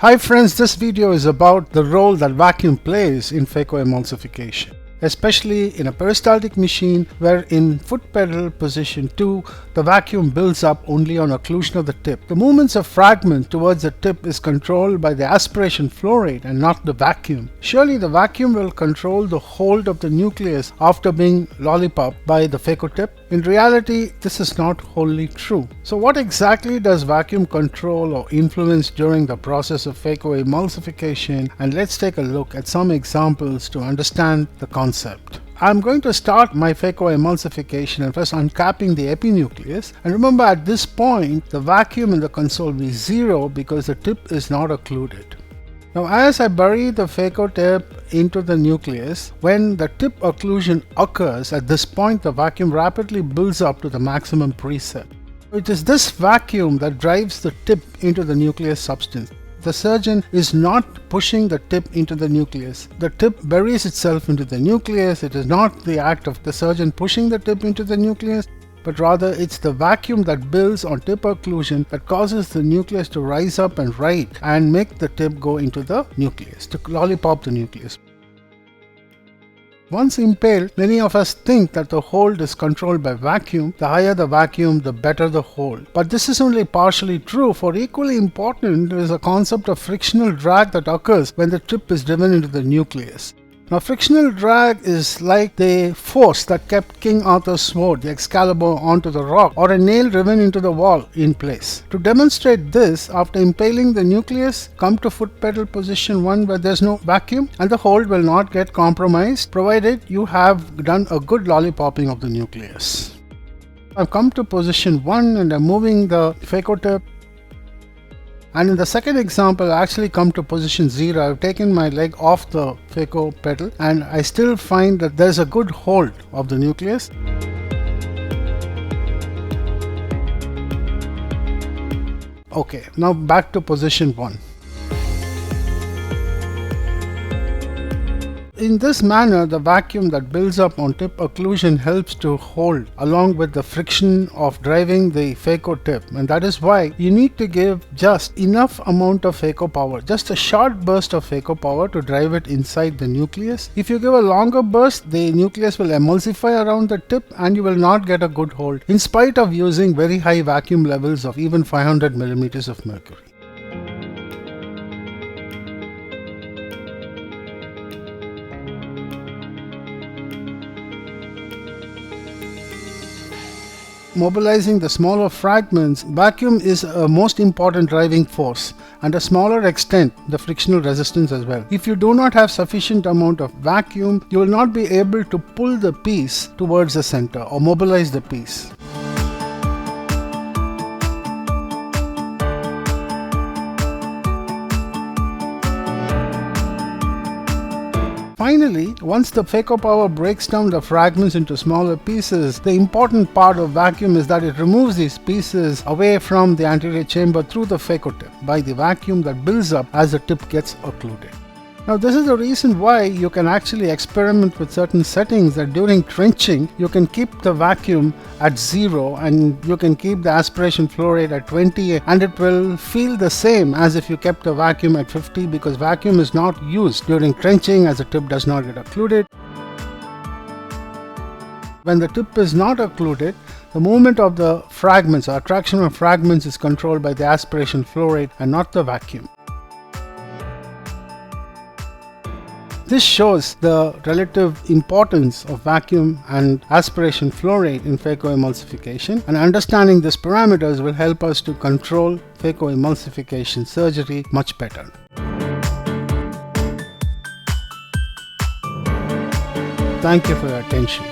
Hi friends, this video is about the role that vacuum plays in phacoemulsification, especially in a peristaltic machine where in foot pedal position 2, the vacuum builds up only on occlusion of the tip. The movements of fragments towards the tip is controlled by the aspiration flow rate and not the vacuum. Surely the vacuum will control the hold of the nucleus after being lollipopped by the phacotip. In reality, this is not wholly true. So what exactly does vacuum control or influence during the process of phacoemulsification? And let's take a look at some examples to understand the concept. I'm going to start my phacoemulsification and first uncapping the epinucleus. And remember, at this point, the vacuum in the console will be 0 because the tip is not occluded. Now, as I bury the phacotip into the nucleus, when the tip occlusion occurs, at this point the vacuum rapidly builds up to the maximum preset. It is this vacuum that drives the tip into the nucleus substance. The surgeon is not pushing the tip into the nucleus. The tip buries itself into the nucleus. It is not the act of the surgeon pushing the tip into the nucleus, but rather it's the vacuum that builds on tip occlusion that causes the nucleus to rise up and right and make the tip go into the nucleus, to lollipop the nucleus. Once impaled, many of us think that the hold is controlled by vacuum. The higher the vacuum, the better the hold. But this is only partially true, for equally important is the concept of frictional drag that occurs when the tip is driven into the nucleus. Now, frictional drag is like the force that kept King Arthur's sword, the Excalibur, onto the rock, or a nail driven into the wall in place. To demonstrate this, after impaling the nucleus, come to foot pedal position 1 where there's no vacuum and the hold will not get compromised, provided you have done a good lollipopping of the nucleus. I've come to position 1 and I'm moving the phacotip. And in the second example, I actually come to position 0. I've taken my leg off the phaco pedal and I still find that there's a good hold of the nucleus. Okay, now back to position 1. In this manner, the vacuum that builds up on tip occlusion helps to hold along with the friction of driving the phacotip, and that is why you need to give just enough amount of phaco power, just a short burst of phaco power to drive it inside the nucleus. If you give a longer burst, the nucleus will emulsify around the tip and you will not get a good hold, in spite of using very high vacuum levels of even 500 millimeters of mercury. Mobilizing the smaller fragments, vacuum is a most important driving force, and a smaller extent the frictional resistance as well. If you do not have sufficient amount of vacuum, you will not be able to pull the piece towards the center or mobilize the piece. Finally, once the phaco power breaks down the fragments into smaller pieces, the important part of vacuum is that it removes these pieces away from the anterior chamber through the phacotip by the vacuum that builds up as the tip gets occluded. Now, this is the reason why you can actually experiment with certain settings that during trenching you can keep the vacuum at 0 and you can keep the aspiration flow rate at 20 and it will feel the same as if you kept the vacuum at 50 because vacuum is not used during trenching as the tip does not get occluded. When the tip is not occluded, the movement of the fragments or attraction of fragments is controlled by the aspiration flow rate and not the vacuum. This shows the relative importance of vacuum and aspiration flow rate in phacoemulsification, and understanding these parameters will help us to control phacoemulsification surgery much better. Thank you for your attention.